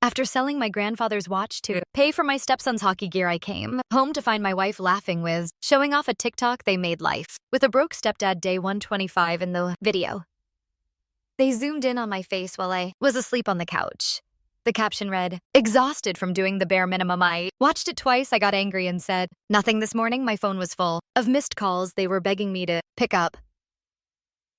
After selling my grandfather's watch to pay for my stepson's hockey gear, I came home to find my wife laughing with, showing off a TikTok they made life, with a broke stepdad day 125 in the video. They zoomed in on my face while I was asleep on the couch. The caption read, "Exhausted from doing the bare minimum. I watched it twice, I got angry and said, nothing this morning, my phone was full of missed calls they were begging me to pick up."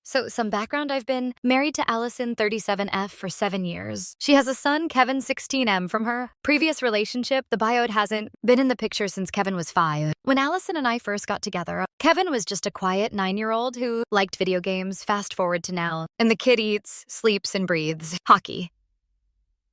So, some background: I've been married to Allison, 37F, for 7 years. She has a son, Kevin, 16M, from her previous relationship. The bio hasn't been in the picture since Kevin was 5. When Allison and I first got together, Kevin was just a quiet 9-year-old who liked video games. Fast forward to now, and the kid eats, sleeps, and breathes hockey.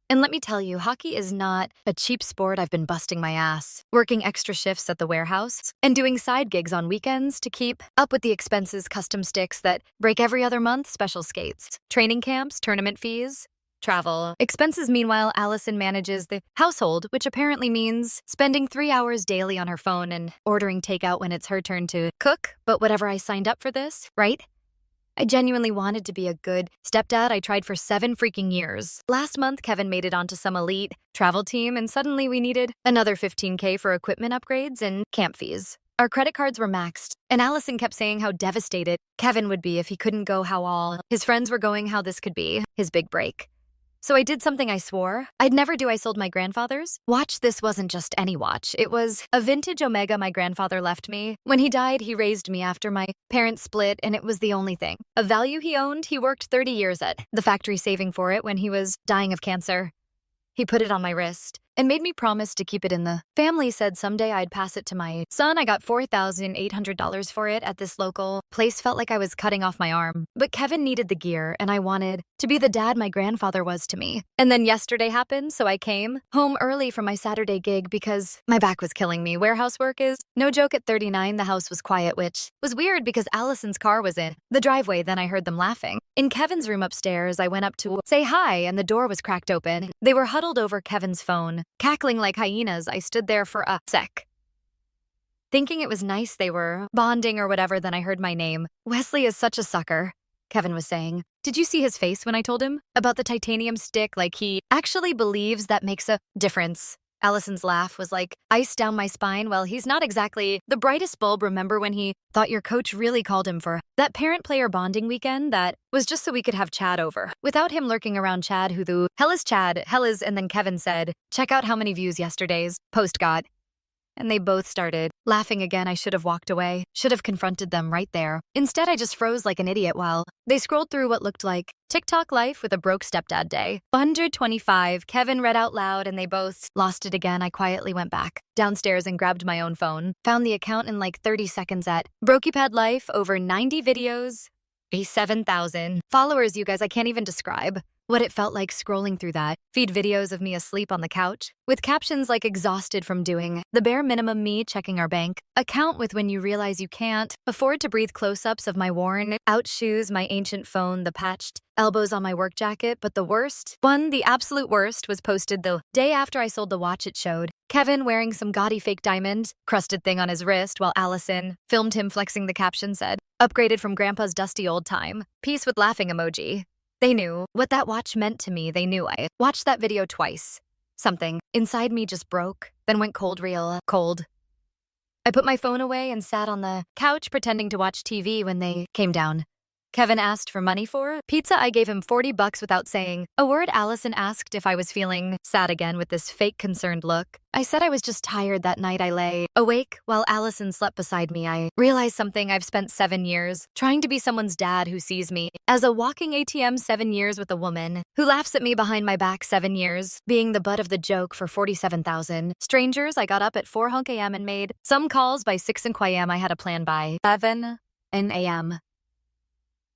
And let me tell you, hockey is not a cheap sport. I've been busting my ass, working extra shifts at the warehouse, and doing side gigs on weekends to keep up with the expenses: custom sticks that break every other month, special skates, training camps, tournament fees, travel expenses. Meanwhile, Allison manages the household, which apparently means spending 3 hours daily on her phone and ordering takeout when it's her turn to cook. But whatever, I signed up for this, right? I genuinely wanted to be a good stepdad. I tried for 7 freaking years. Last month, Kevin made it onto some elite travel team, and suddenly we needed another $15K for equipment upgrades and camp fees. Our credit cards were maxed, and Allison kept saying how devastated Kevin would be if he couldn't go, how all his friends were going, how this could be his big break. So I did something I swore I'd never do. I sold my grandfather's watch. This wasn't just any watch. It was a vintage Omega my grandfather left me. When he died, he raised me after my parents split, and it was the only thing of value he owned. He worked 30 years at the factory saving for it when he was dying of cancer. He put it on my wrist and made me promise to keep it in the family. Said someday I'd pass it to my son. I got $4,800 for it at this local place. Felt like I was cutting off my arm. But Kevin needed the gear, and I wanted to be the dad my grandfather was to me. And then yesterday happened, so I came home early from my Saturday gig because my back was killing me. Warehouse work is no joke. At 39, the house was quiet, which was weird because Allison's car was in the driveway. Then I heard them laughing. In Kevin's room upstairs, I went up to say hi, and the door was cracked open. They were huddled over Kevin's phone, cackling like hyenas. I stood there for a sec, thinking it was nice they were bonding or whatever. Then I heard my name. "Wesley is such a sucker," Kevin was saying. "Did you see his face when I told him about the titanium stick? Like he actually believes that makes a difference." Allison's laugh was like ice down my spine. "Well, he's not exactly the brightest bulb. Remember when he thought your coach really called him for that parent-player bonding weekend? That was just so we could have Chad over. Without him lurking around. Chad, who the hell is Chad? Hell is..." And then Kevin said, "Check out how many views yesterday's post got." And they both started laughing again. I should have walked away, should have confronted them right there. Instead, I just froze like an idiot while they scrolled through what looked like TikTok life with a broke stepdad day. 125, Kevin read out loud, and they both lost it again. I quietly went back downstairs and grabbed my own phone. Found the account in like 30 seconds at Brokiepad Life. Over 90 videos, 7,000 followers. You guys, I can't even describe what it felt like scrolling through that feed. Videos of me asleep on the couch with captions like "exhausted from doing the bare minimum." Me checking our bank account with "when you realize you can't afford to breathe." Close-ups of my worn out shoes, my ancient phone, the patched elbows on my work jacket. But the worst one, the absolute worst, was posted the day after I sold the watch. It showed Kevin wearing some gaudy fake diamond crusted thing on his wrist while Allison filmed him flexing. The caption said, "Upgraded from grandpa's dusty old time. Peace," with laughing emoji. They knew what that watch meant to me. They knew I watched that video twice. Something inside me just broke, then went cold, real cold. I put my phone away and sat on the couch pretending to watch TV when they came down. Kevin asked for money for pizza. I gave him $40 without saying a word. Allison asked if I was feeling sad again with this fake concerned look. I said I was just tired. That night I lay awake while Allison slept beside me. I realized something. I've spent 7 years trying to be someone's dad who sees me as a walking ATM. 7 years with a woman who laughs at me behind my back. 7 years being the butt of the joke for 47,000 strangers. I got up at 4 a.m. and made some calls by 6 a.m. I had a plan by 11 a.m.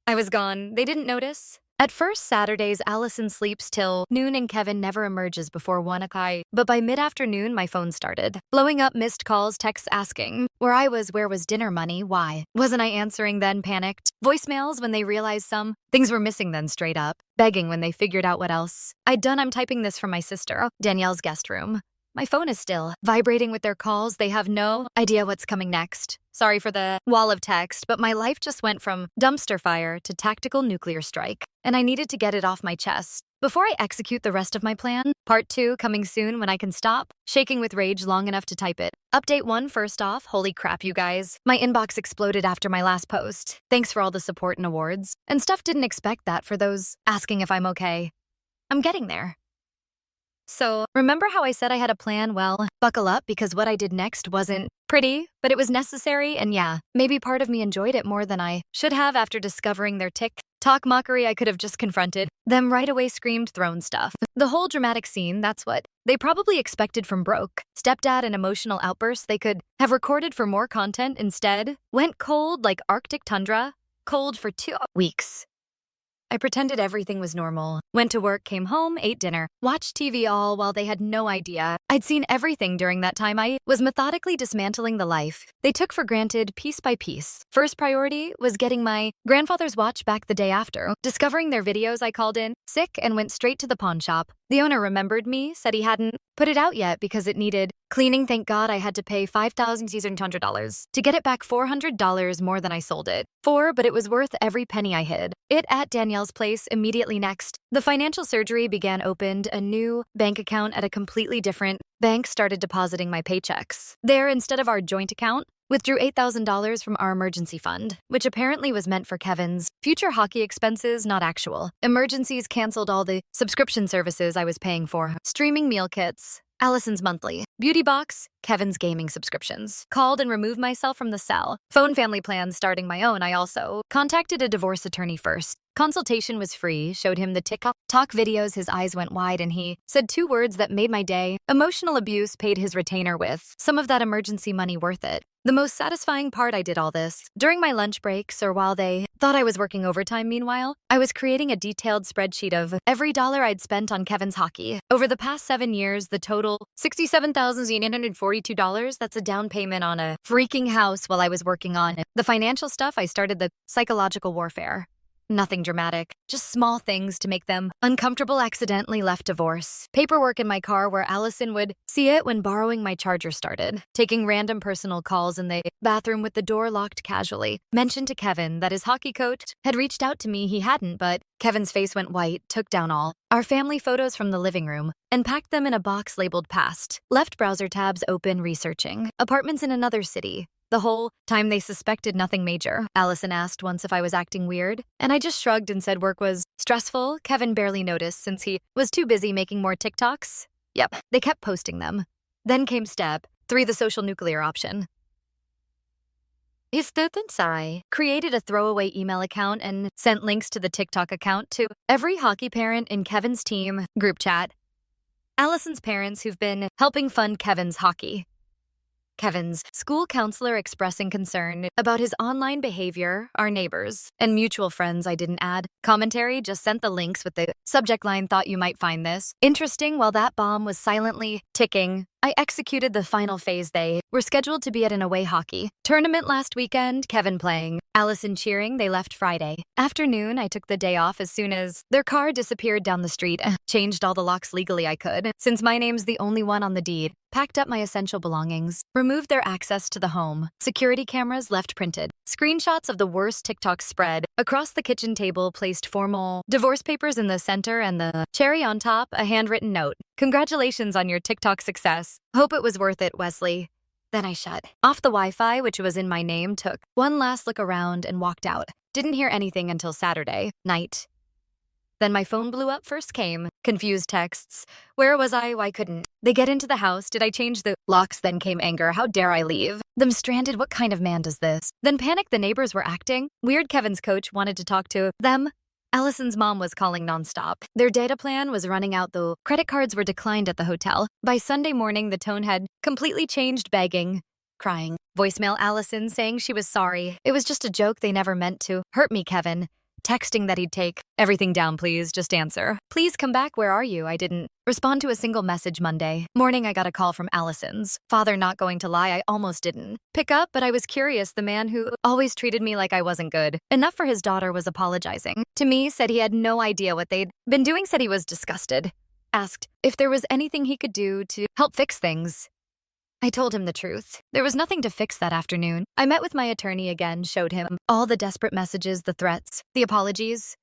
I was gone. They didn't notice. At first, Saturdays, Allison sleeps till noon and Kevin never emerges before 1 o'clock. But by mid-afternoon, my phone started blowing up. Missed calls, texts asking where I was, where was dinner money, why wasn't I answering, then panicked. Voicemails when they realized some things were missing, then straight up begging when they figured out what else I'd done. I'm typing this from my sister, Danielle's guest room. My phone is still vibrating with their calls. They have no idea what's coming next. Sorry for the wall of text, but my life just went from dumpster fire to tactical nuclear strike, and I needed to get it off my chest. Before I execute the rest of my plan, part 2 coming soon when I can stop shaking with rage long enough to type it. Update 1 first off, holy crap, you guys. My inbox exploded after my last post. Thanks for all the support and awards. And stuff didn't expect that for those asking if I'm okay. I'm getting there. So, remember how I said I had a plan? Well, buckle up because what I did next wasn't pretty, but it was necessary, and yeah, maybe part of me enjoyed it more than I should have after discovering their talk mockery. I could have just confronted them right away, screamed, thrown stuff. The whole dramatic scene, that's what they probably expected from Broke. Stepdad and emotional outbursts they could have recorded for more content instead went cold like Arctic tundra, cold for 2 weeks. I pretended everything was normal, went to work, came home, ate dinner, watched TV all while they had no idea I'd seen everything during that time. I was methodically dismantling the life they took for granted piece by piece. First priority was getting my grandfather's watch back the day after. Discovering their videos, I called in sick and went straight to the pawn shop. The owner remembered me, said he hadn't put it out yet because it needed cleaning. Thank God I had to pay $5,600 to get it back, $400 more than I sold it for, but it was worth every penny I hid it at Danielle's place. Immediately next, the financial surgery began. Opened a new bank account at a completely different bank, started depositing my paychecks there instead of our joint account. Withdrew $8,000 from our emergency fund, which apparently was meant for Kevin's future hockey expenses, not actual emergencies. Canceled all the subscription services I was paying for. Streaming meal kits, Allison's monthly beauty box, Kevin's gaming subscriptions. Called and removed myself from the cell. Phone family plans, starting my own. I also contacted a divorce attorney first. Consultation was free, showed him the TikTok videos. His eyes went wide and he said 2 words that made my day. Emotional abuse. Paid his retainer with some of that emergency money, worth it. The most satisfying part, I did all this during my lunch breaks or while they thought I was working overtime. Meanwhile, I was creating a detailed spreadsheet of every dollar I'd spent on Kevin's hockey. Over the past 7 years, the total $67,842. That's a down payment on a freaking house. While I was working on the financial stuff, I started the psychological warfare. Nothing dramatic, just small things to make them uncomfortable. Accidentally left divorce paperwork in my car where Allison would see it when borrowing my charger. Started taking random personal calls in the bathroom with the door locked casually. Mentioned to Kevin that his hockey coach had reached out to me. He hadn't, but Kevin's face went white. Took down all our family photos from the living room and packed them in a box labeled past. Left browser tabs open, researching apartments in another city. The whole time they suspected nothing major. Allison asked once if I was acting weird, and I just shrugged and said work was stressful. Kevin barely noticed since he was too busy making more TikToks. Yep, they kept posting them. Then came step 3, the social nuclear option. I created a throwaway email account and sent links to the TikTok account to every hockey parent in Kevin's team group chat. Allison's parents who've been helping fund Kevin's hockey. Kevin's school counselor expressing concern about his online behavior, our neighbors, and mutual friends. I didn't add commentary, just sent the links with the subject line, thought you might find this interesting. While that bomb was silently ticking, I executed the final phase. They were scheduled to be at an away hockey tournament last weekend, Kevin playing, Allison cheering. They left Friday afternoon. I took the day off as soon as their car disappeared down the street. Changed all the locks legally I could, since my name's the only one on the deed. Packed up my essential belongings, removed their access to the home. Security cameras left printed. Screenshots of the worst TikTok spread across the kitchen table, placed formal divorce papers in the center and the cherry on top, a handwritten note. Congratulations on your TikTok success. Hope it was worth it, Wesley. Then I shut off the Wi-Fi, which was in my name, took one last look around and walked out. Didn't hear anything until Saturday night. Then my phone blew up. First came confused texts. Where was I? Why couldn't they get into the house? Did I change the locks? Then came anger. How dare I leave them stranded? What kind of man does this? Then panic. The neighbors were acting weird. Kevin's coach wanted to talk to them. Allison's mom was calling nonstop. Their data plan was running out though. Credit cards were declined at the hotel. By Sunday morning, the tone had completely changed, begging, crying. Voicemail Allison saying she was sorry. It was just a joke. They never meant to hurt me, Kevin. Texting that he'd take everything down, please, just answer. Please come back, where are you? I didn't respond to a single message. Monday morning, I got a call from Allison's father. Not going to lie, I almost didn't pick up, but I was curious. The man who always treated me like I wasn't good enough for his daughter was apologizing to me, said he had no idea what they'd been doing, said he was disgusted. Asked if there was anything he could do to help fix things. I told him the truth. There was nothing to fix that afternoon. I met with my attorney again, showed him all the desperate messages, the threats, the apologies.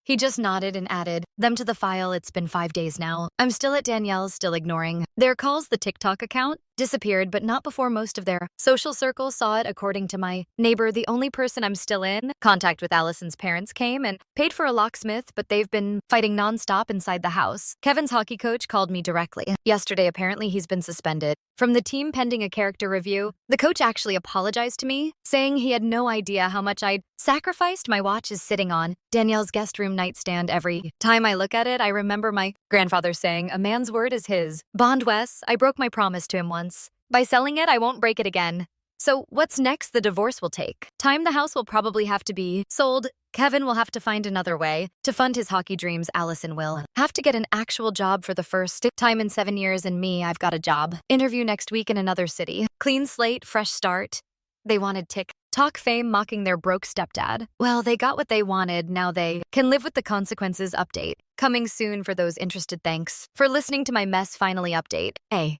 He just nodded and added them to the file. It's been 5 days now. I'm still at Danielle's, still ignoring their calls. The TikTok account disappeared, but not before most of their social circle saw it, according to my neighbor. The only person I'm still in contact with, Allison's parents came and paid for a locksmith, but they've been fighting nonstop inside the house. Kevin's hockey coach called me directly yesterday. Apparently, he's been suspended from the team pending a character review. The coach actually apologized to me, saying he had no idea how much I'd sacrificed. My watch is sitting on Danielle's guest room nightstand. Every time I look at it, I remember my grandfather saying, "A man's word is his bond." Wes, I broke my promise to him once. By selling it, I won't break it again. So what's next? The divorce will take time. The house will probably have to be sold. Kevin will have to find another way to fund his hockey dreams. Allison will have to get an actual job for the first time in 7 years. And me, I've got a job interview next week in another city. Clean slate, fresh start. They wanted TikTok fame, mocking their broke stepdad. Well, they got what they wanted. Now they can live with the consequences. Update coming soon for those interested. Thanks for listening to my mess. Finally, update. Hey,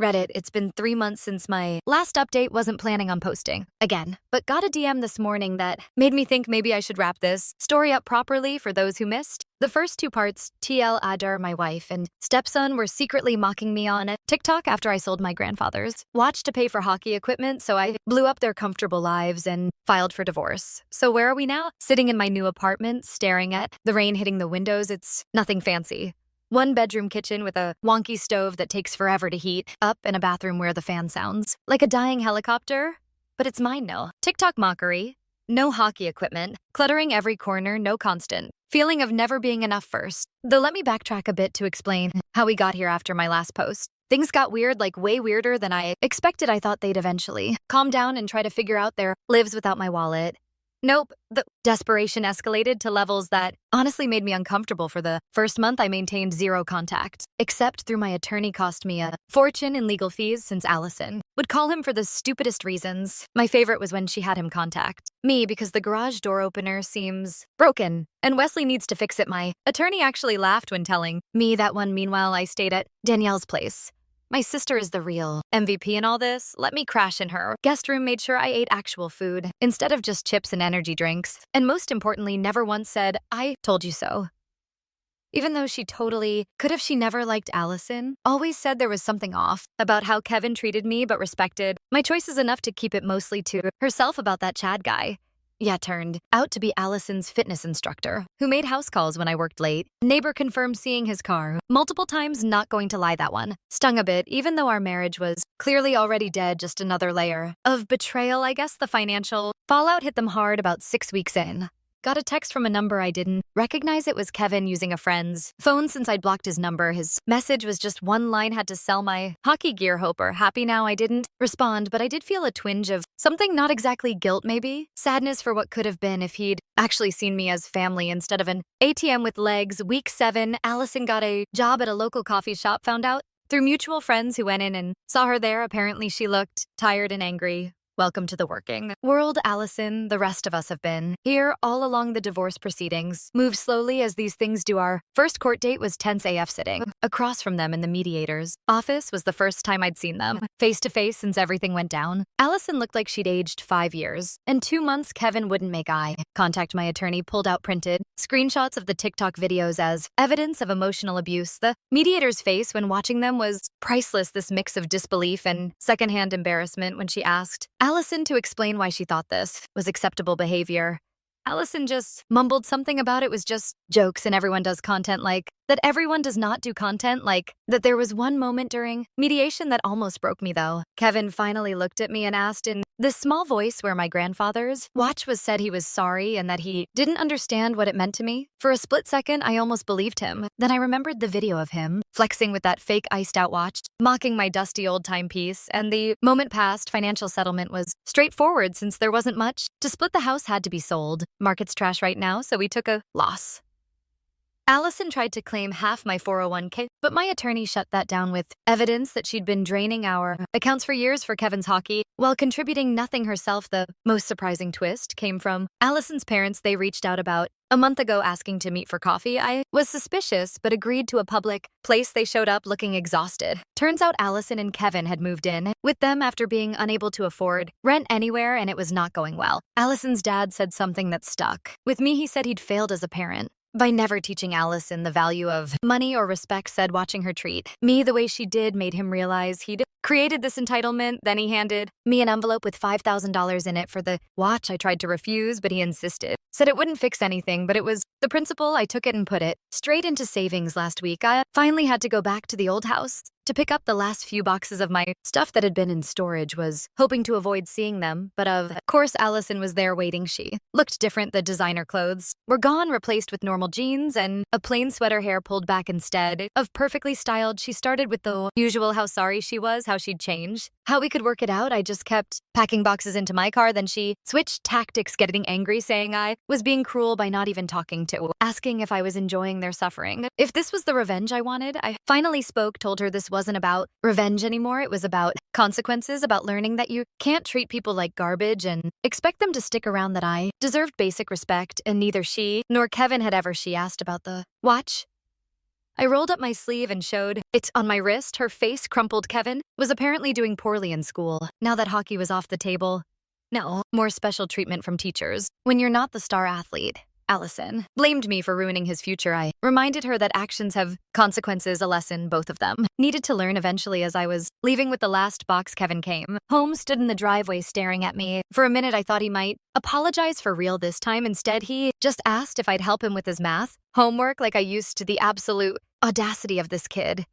Reddit, it's been 3 months since my last update. Wasn't planning on posting again, but got a DM this morning that made me think maybe I should wrap this story up properly for those who missed. The first 2 parts, TL Adar, my wife, and stepson were secretly mocking me on TikTok after I sold my grandfather's watch to pay for hockey equipment, so I blew up their comfortable lives and filed for divorce. So where are we now? Sitting in my new apartment, staring at the rain hitting the windows. It's nothing fancy. 1-bedroom kitchen with a wonky stove that takes forever to heat up, and a bathroom where the fan sounds like a dying helicopter. But it's mine now. TikTok mockery, no hockey equipment, cluttering every corner, no constant feeling of never being enough. First, though, let me backtrack a bit to explain how we got here after my last post. Things got weird, like way weirder than I expected. I thought they'd eventually calm down and try to figure out their lives without my wallet. Nope, the desperation escalated to levels that honestly made me uncomfortable. For the first month, I maintained zero contact, except through my attorney. Cost me a fortune in legal fees since Allison would call him for the stupidest reasons. My favorite was when she had him contact me because the garage door opener seems broken and Wesley needs to fix it. My attorney actually laughed when telling me that one. Meanwhile, I stayed at Danielle's place. My sister is the real MVP in all this. Let me crash in her guest room, made sure I ate actual food instead of just chips and energy drinks. And most importantly, never once said, "I told you so." Even though she totally could have. She never liked Allison. Always said there was something off about how Kevin treated me, but respected my choices enough to keep it mostly to herself about that Chad guy. Yeah, turned out to be Allison's fitness instructor, who made house calls when I worked late. Neighbor confirmed seeing his car multiple times. Not going to lie, that one stung a bit, even though our marriage was clearly already dead. Just another layer of betrayal, I guess. The financial fallout hit them hard about 6 weeks in. Got a text from a number I didn't recognize. It was Kevin using a friend's phone since I'd blocked his number. His message was just one line: "Had to sell my hockey gear. Hope are happy now." I didn't respond, but I did feel a twinge of something, not exactly guilt, maybe sadness for what could have been if he'd actually seen me as family instead of an ATM with legs. Week 7, Allison got a job at a local coffee shop. Found out through mutual friends who went in and saw her there. Apparently she looked tired and angry. Welcome to the working world, Allison. The rest of us have been here all along. The divorce proceedings moved slowly, as these things do. Our first court date was tense AF. Sitting across from them in the mediator's office was the first time I'd seen them face to face since everything went down. Allison looked like she'd aged 5 years. In 2 months, Kevin wouldn't make eye contact. My attorney pulled out printed screenshots of the TikTok videos as evidence of emotional abuse. The mediator's face when watching them was priceless. This mix of disbelief and secondhand embarrassment when she asked Allison to explain why she thought this was acceptable behavior. Allison just mumbled something about it was just jokes and everyone does content like that. Everyone does not do content like that. There was one moment during mediation that almost broke me, though. Kevin finally looked at me and asked in this small voice where my grandfather's watch was, said he was sorry and that he didn't understand what it meant to me. For a split second, I almost believed him. Then I remembered the video of him flexing with that fake iced out watch, mocking my dusty old timepiece, and the moment passed. Financial settlement was straightforward since there wasn't much to split. The house had to be sold. Market's trash right now, so we took a loss. Allison tried to claim half my 401k, but my attorney shut that down with evidence that she'd been draining our accounts for years for Kevin's hockey while contributing nothing herself. The most surprising twist came from Allison's parents. They reached out about a month ago asking to meet for coffee. I was suspicious, but agreed to a public place. They showed up looking exhausted. Turns out Allison and Kevin had moved in with them after being unable to afford rent anywhere, and it was not going well. Allison's dad said something that stuck. With me, he said he'd failed as a parent by never teaching Allison the value of money or respect. Said watching her treat me the way she did made him realize he'd created this entitlement. Then he handed me an envelope with $5,000 in it for the watch. I tried to refuse, but he insisted. Said it wouldn't fix anything, but it was the principle. I took it and put it straight into savings last week. I finally had to go back to the old house to pick up the last few boxes of my stuff that had been in storage. Was hoping to avoid seeing them, but of course Allison was there waiting. She looked different. The designer clothes were gone, replaced with normal jeans and a plain sweater, hair pulled back instead of perfectly styled. She started with the usual how sorry she was, how she'd changed, how we could work it out. I just kept packing boxes into my car. Then she switched tactics, getting angry, saying I was being cruel by not even talking to, asking if I was enjoying their suffering, if this was the revenge I wanted. I finally spoke, told her this wasn't about revenge anymore. It was about consequences, about learning that you can't treat people like garbage and expect them to stick around, that I deserved basic respect, and neither she nor Kevin had ever. She asked about the watch. I rolled up my sleeve and showed it on my wrist. Her face crumpled. Kevin was apparently doing poorly in school now that hockey was off the table. No more special treatment from teachers when you're not the star athlete. Allison blamed me for ruining his future. I reminded her that actions have consequences, a lesson both of them needed to learn eventually. As I was leaving with the last box, Kevin came home, stood in the driveway staring at me. For a minute, I thought he might apologize for real this time. Instead, he just asked if I'd help him with his math homework like I used to. The absolute audacity of this kid.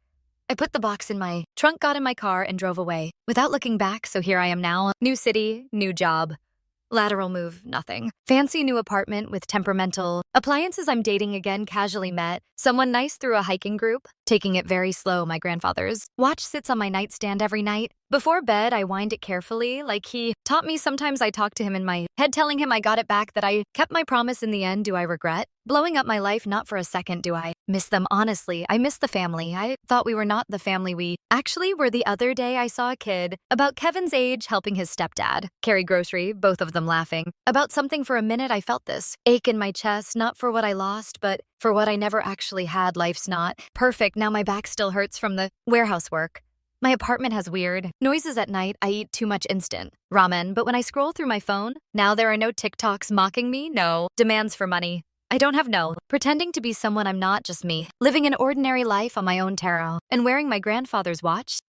I put the box in my trunk, got in my car, and drove away without looking back. So here I am now. New city, new job. Lateral move, nothing. Fancy new apartment with temperamental appliances. I'm dating again, casually met someone nice through a hiking group, taking it very slow. My grandfather's watch sits on my nightstand every night. Before bed, I wind it carefully, like he taught me. Sometimes I talk to him in my head, telling him I got it back, that I kept my promise in the end. Do I regret blowing up my life? Not for a second. Do I miss them? Honestly, I miss the family. I thought we were not the family we actually were. The other day, I saw a kid about Kevin's age helping his stepdad carry grocery, both of them laughing about something. For a minute, I felt this ache in my chest, not for what I lost, but for what I never actually had. Life's not perfect. Now my back still hurts from the warehouse work. My apartment has weird noises at night. I eat too much instant ramen, but when I scroll through my phone, now there are no TikToks mocking me, no demands for money. I don't have no pretending to be someone I'm not, just me, living an ordinary life on my own tarot and wearing my grandfather's watch.